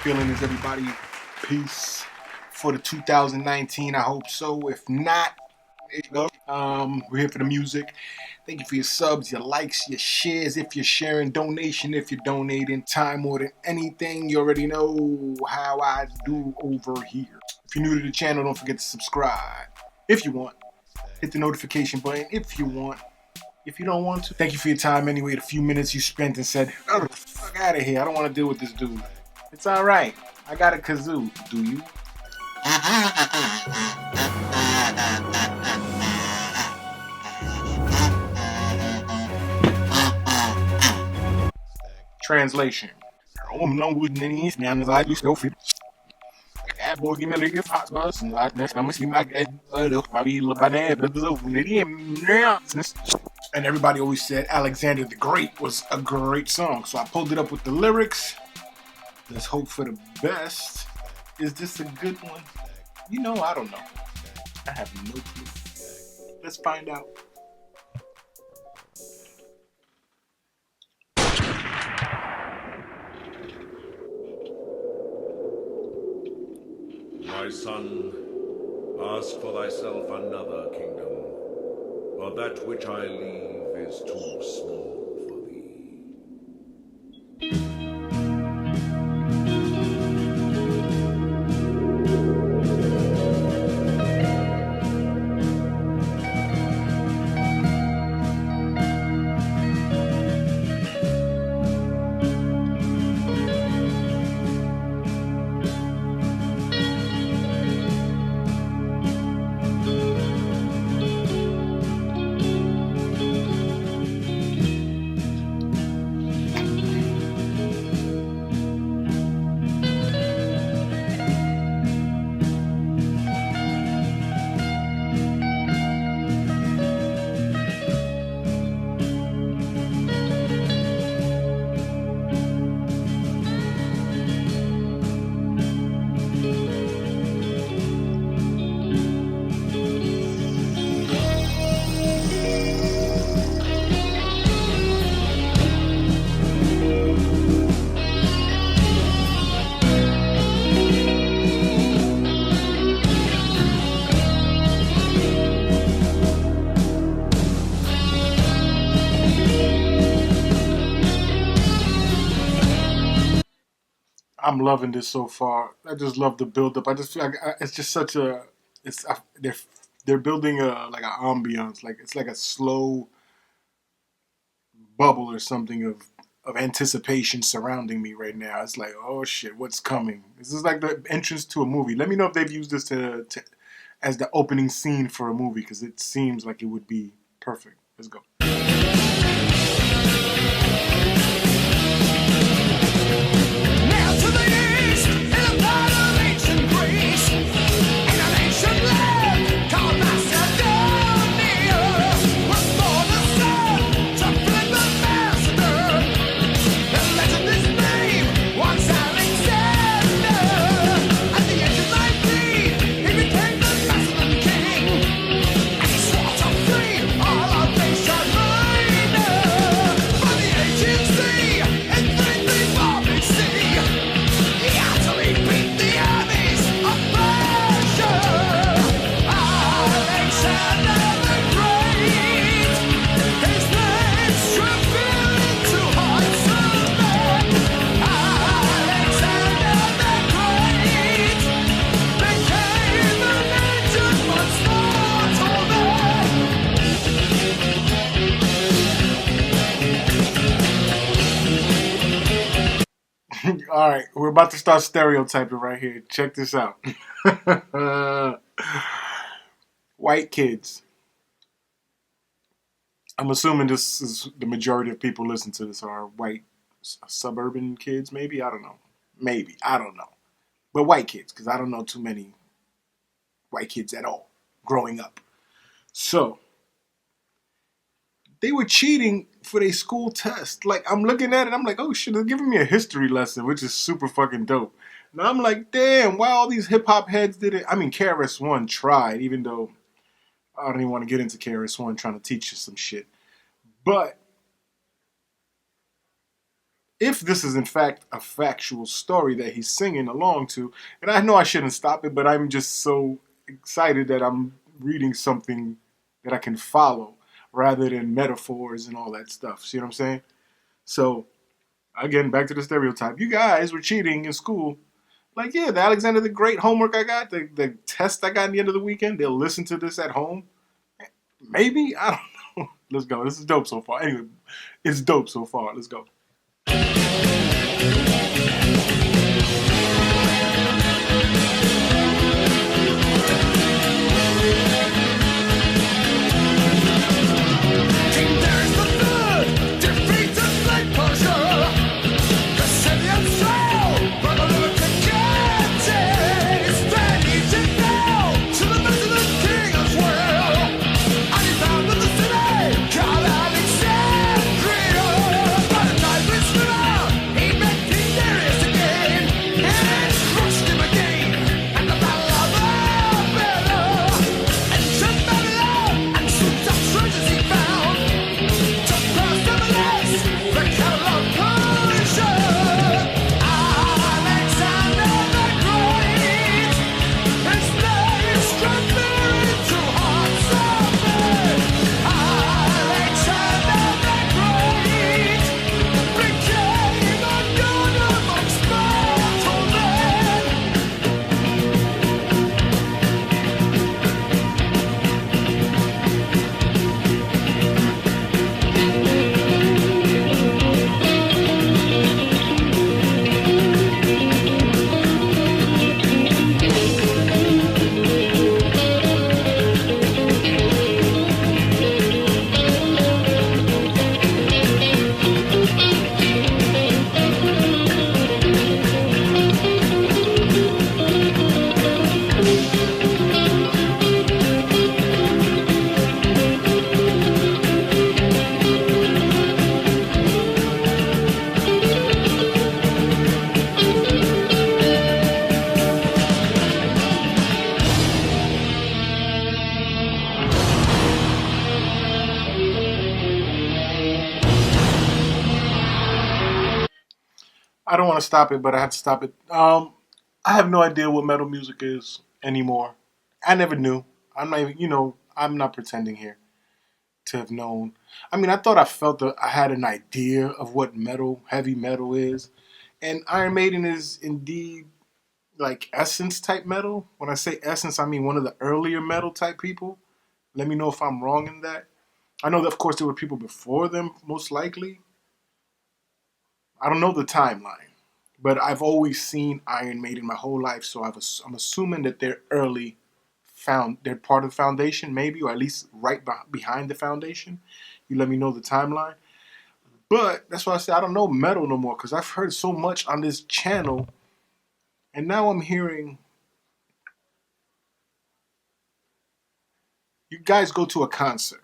feeling is everybody? Peace for the 2019. I hope so. If not, we're here for the music. Thank you for your subs, your likes, your shares. If you're sharing, donation. If you're donating, time more than anything. You already know how I do over here. If you're new to the channel, don't forget to subscribe. If you want, hit the notification button. If you want. If you don't want to, thank you for your time anyway. The few minutes you spent and said, "Oh, the fuck out of here. I don't want to deal with this dude." It's all right. I got a kazoo. Do you? Translation. And everybody always said Alexander the Great was a great song. So I pulled it up with the lyrics. Let's hope for the best. Is this a good one? You know, I don't know. I have no clue. Let's find out. My son, ask for thyself another kingdom, for that which I leave is too small for thee. I'm loving this so far. I just love the build up. I just feel like it's just such a. It's they're building a like an ambiance. Like it's like a slow bubble or something of anticipation surrounding me right now. It's like, oh shit, what's coming? This is like the entrance to a movie. Let me know if they've used this to as the opening scene for a movie because it seems like it would be perfect. Let's go. All right, we're about to start stereotyping right here. Check this out. White kids. I'm assuming this is the majority of people listen to this are white suburban kids. Maybe I don't know. Maybe I don't know. But white kids, because I don't know too many white kids at all growing up. So they were cheating for their school test. Like, I'm looking at it, I'm like, oh shit, they're giving me a history lesson, which is super fucking dope. And I'm like, damn, why all these hip hop heads did it? I mean, KRS-One tried, even though I don't even want to get into KRS-One trying to teach you some shit. But if this is in fact a factual story that he's singing along to, and I know I shouldn't stop it, but I'm just so excited that I'm reading something that I can follow rather than metaphors and all that stuff. See what I'm saying? So, again, back to the stereotype. You guys were cheating in school. Like, yeah, the Alexander the Great homework I got, the test I got at the end of the weekend, they'll listen to this at home. Maybe? I don't know. Let's go. This is dope so far. Anyway, it's dope so far. Let's go. I don't want to stop it, but I have to stop it. I have no idea what metal music is anymore. I never knew. I'm not even, I'm not pretending here to have known. I mean, I thought I had an idea of what heavy metal is. And Iron Maiden is indeed like Essence type metal. When I say Essence, I mean one of the earlier metal type people. Let me know if I'm wrong in that. I know that, of course, there were people before them, most likely. I don't know the timeline. But I've always seen Iron Maiden my whole life, so I'm assuming that they're they're part of the foundation, maybe, or at least right behind the foundation. You let me know the timeline. But that's why I say I don't know metal no more, because I've heard so much on this channel, and now I'm hearing you guys go to a concert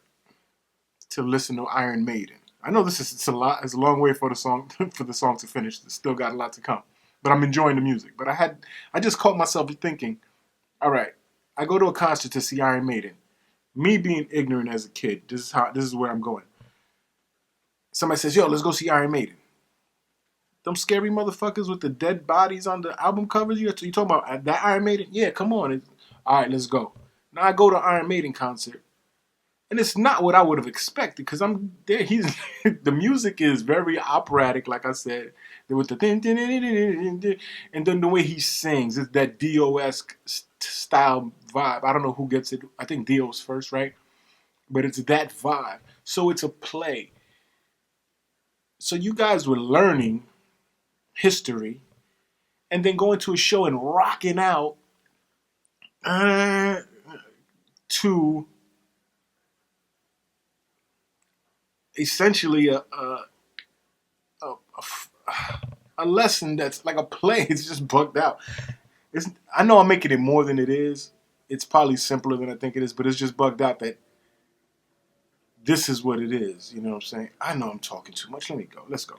to listen to Iron Maiden. I know it's a long way for the song to finish. It's still got a lot to come, but I'm enjoying the music. But I just caught myself thinking, all right, I go to a concert to see Iron Maiden. Me being ignorant as a kid, this is where I'm going. Somebody says, "Yo, let's go see Iron Maiden." Them scary motherfuckers with the dead bodies on the album covers. You talking about that Iron Maiden? Yeah, come on. All right, let's go. Now I go to Iron Maiden concert. And it's not what I would have expected, because I'm there. The music is very operatic, like I said. With the and then the way he sings, it's that Dio-esque style vibe. I don't know who gets it. I think Dio's first, right? But it's that vibe. So it's a play. So you guys were learning history, and then going to a show and rocking out to essentially a lesson that's like a play. It's just bugged out. I know I'm making it more than it is. It's probably simpler than I think it is, but it's just bugged out that this is what it is. You know what I'm saying? I know I'm talking too much. Let me go. Let's go.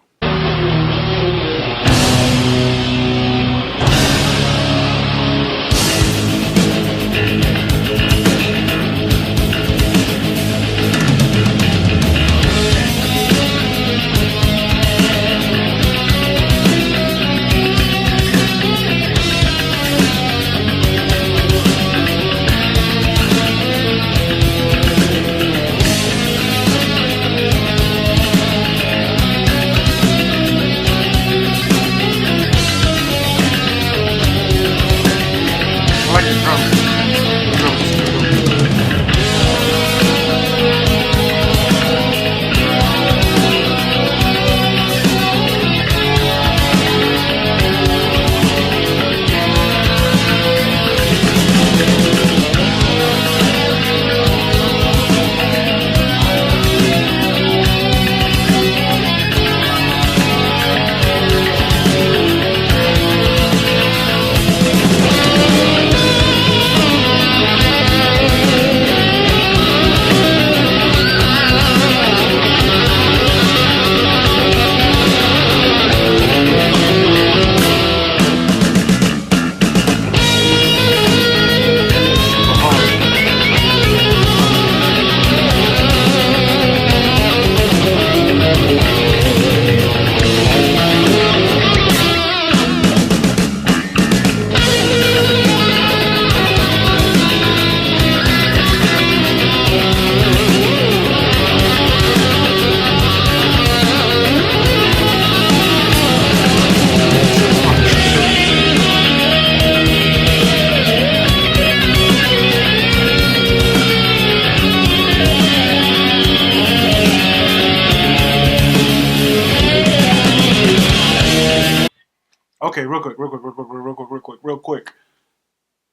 real quick.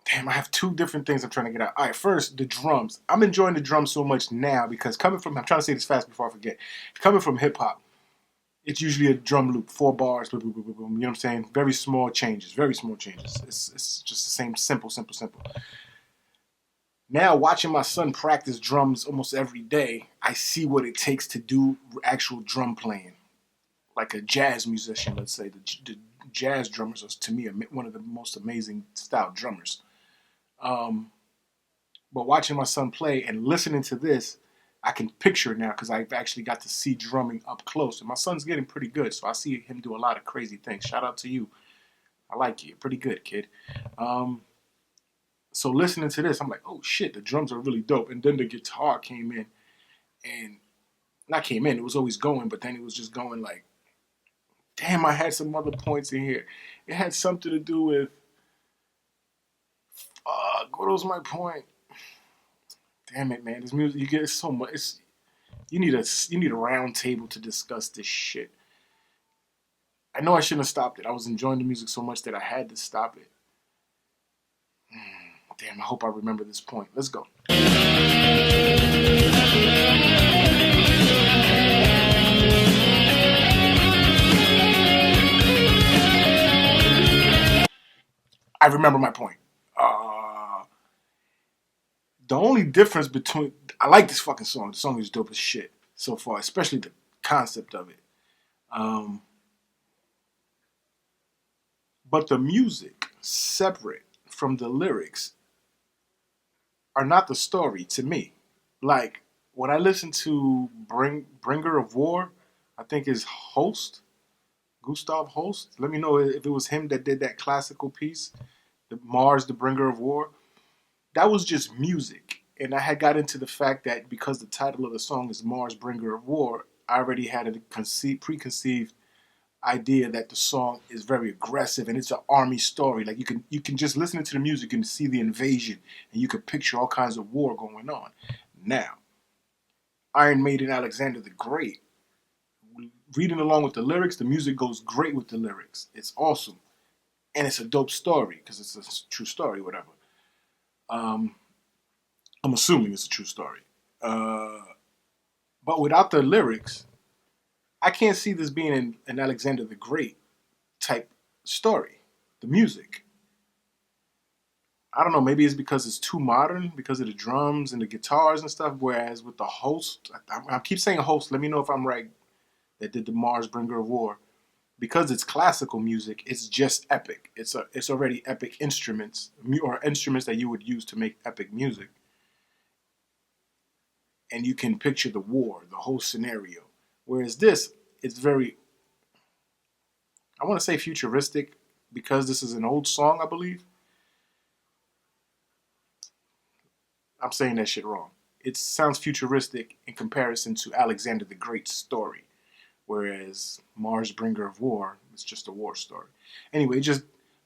Damn, I have two different things I'm trying to get out. All right, first, the drums. I'm enjoying the drums so much now because I'm trying to say this fast before I forget. Coming from hip hop, it's usually a drum loop, 4 bars, boom, boom, boom, boom, boom, you know what I'm saying? Very small changes, very small changes. It's just the same, simple. Now, watching my son practice drums almost every day, I see what it takes to do actual drum playing. Like a jazz musician, let's say. The jazz drummers are, to me, one of the most amazing style drummers. But watching my son play and listening to this, I can picture it now because I've actually got to see drumming up close. And my son's getting pretty good, so I see him do a lot of crazy things. Shout out to you. I like you. You're pretty good, kid. So listening to this, I'm like, oh shit, the drums are really dope. And then the guitar came in. And not came in, it was always going, but then it was just going like, damn, I had some other points in here. It had something to do with, what was my point? Damn it, man! This music, you get so much. You need a round table to discuss this shit. I know I shouldn't have stopped it. I was enjoying the music so much that I had to stop it. Damn, I hope I remember this point. Let's go. I remember my point. The only difference between... I like this fucking song. The song is dope as shit so far, especially the concept of it. But the music, separate from the lyrics, are not the story to me. Like, when I listen to Bringer of War, I think his host, Gustav Holst, let me know if it was him that did that classical piece, the Mars, the Bringer of War. That was just music. And I had got into the fact that because the title of the song is Mars, Bringer of War, I already had a preconceived idea that the song is very aggressive and it's an army story. Like you can just listen to the music and see the invasion and you can picture all kinds of war going on. Now, Iron Maiden-Alexander the Great, reading along with the lyrics, the music goes great with the lyrics. It's awesome. And it's a dope story because it's a true story, whatever. I'm assuming it's a true story. But without the lyrics, I can't see this being an Alexander the Great type story. The music. I don't know, maybe it's because it's too modern, because of the drums and the guitars and stuff, whereas with the host, I keep saying host, let me know if I'm right, that did the Mars Bringer of War. Because it's classical music, it's just epic. It's already epic instruments, or instruments that you would use to make epic music. And you can picture the war, the whole scenario. Whereas this, it's very, I want to say futuristic, because this is an old song, I believe. I'm saying that shit wrong. It sounds futuristic in comparison to Alexander the Great's story. Whereas Mars Bringer of War is just a war story. Anyway,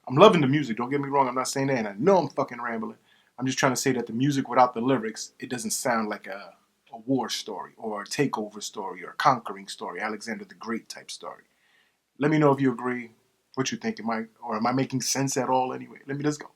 I'm loving the music. Don't get me wrong. I'm not saying that. And I know I'm fucking rambling. I'm just trying to say that the music without the lyrics, it doesn't sound like a war story or a takeover story or a conquering story, Alexander the Great type story. Let me know if you agree. What you think? Am I making sense at all anyway? Let's go.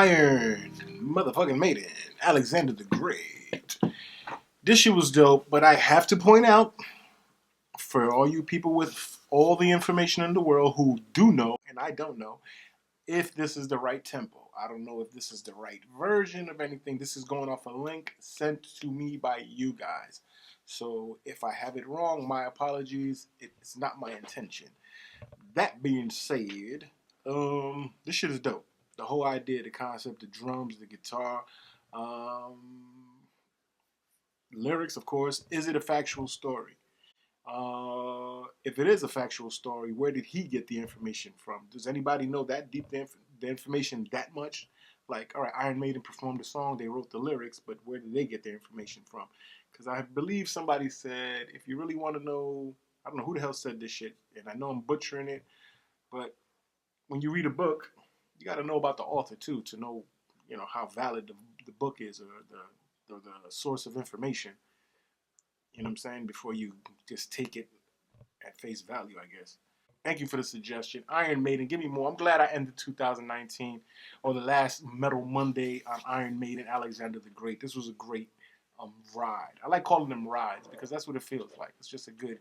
Iron motherfucking Maiden, Alexander the Great. This shit was dope, but I have to point out, for all you people with all the information in the world who do know, and I don't know, if this is the right tempo. I don't know if this is the right version of anything. This is going off a link sent to me by you guys. So if I have it wrong, my apologies. It's not my intention. That being said, this shit is dope. The whole idea, the concept, the drums, the guitar, um, lyrics, of course. Is it a factual story? If it is a factual story, where did he get the information from? Does anybody know that deep the information that much? Like, all right, Iron Maiden performed the song, they wrote the lyrics, but where did they get their information from? Because I believe somebody said, if you really want to know, I don't know who the hell said this shit, and I know I'm butchering it, but when you read a book, you got to know about the author too to know, how valid the book is or the source of information. You know what I'm saying? Before you just take it at face value, I guess. Thank you for the suggestion. Iron Maiden, give me more. I'm glad I ended 2019 or the last Metal Monday on Iron Maiden, Alexander the Great. This was a great ride. I like calling them rides because that's what it feels like. It's just a good,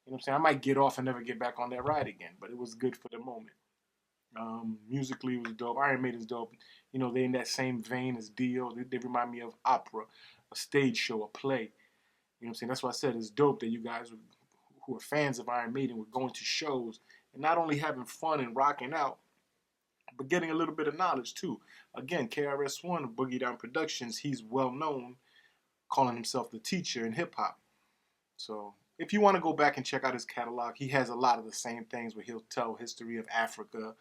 what I'm saying? I might get off and never get back on that ride again, but it was good for the moment. Musically, it was dope. Iron Maiden's dope. They're in that same vein as Dio. They remind me of opera, a stage show, a play. You know what I'm saying? That's why I said it's dope that you guys who are fans of Iron Maiden were going to shows and not only having fun and rocking out, but getting a little bit of knowledge too. Again, KRS-One, Boogie Down Productions, he's well known, calling himself the teacher in hip hop. So if you want to go back and check out his catalog, he has a lot of the same things where he'll tell history of Africa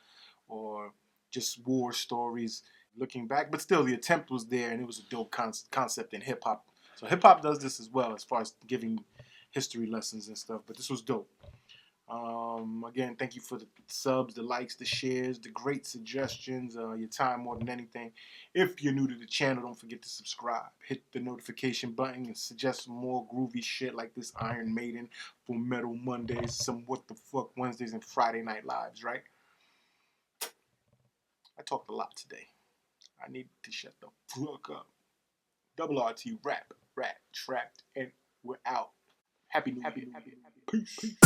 or just war stories looking back. But still, the attempt was there, and it was a dope concept in hip hop. So hip hop does this as well as far as giving history lessons and stuff. But this was dope. Again, thank you for the subs, the likes, the shares, the great suggestions, your time more than anything. If you're new to the channel, don't forget to subscribe. Hit the notification button and suggest some more groovy shit like this Iron Maiden for Metal Mondays, some What the Fuck Wednesdays, and Friday Night Lives, right? I talked a lot today. I need to shut the fuck up. Double RT rap, trapped, and we're out. Happy New Year. Peace.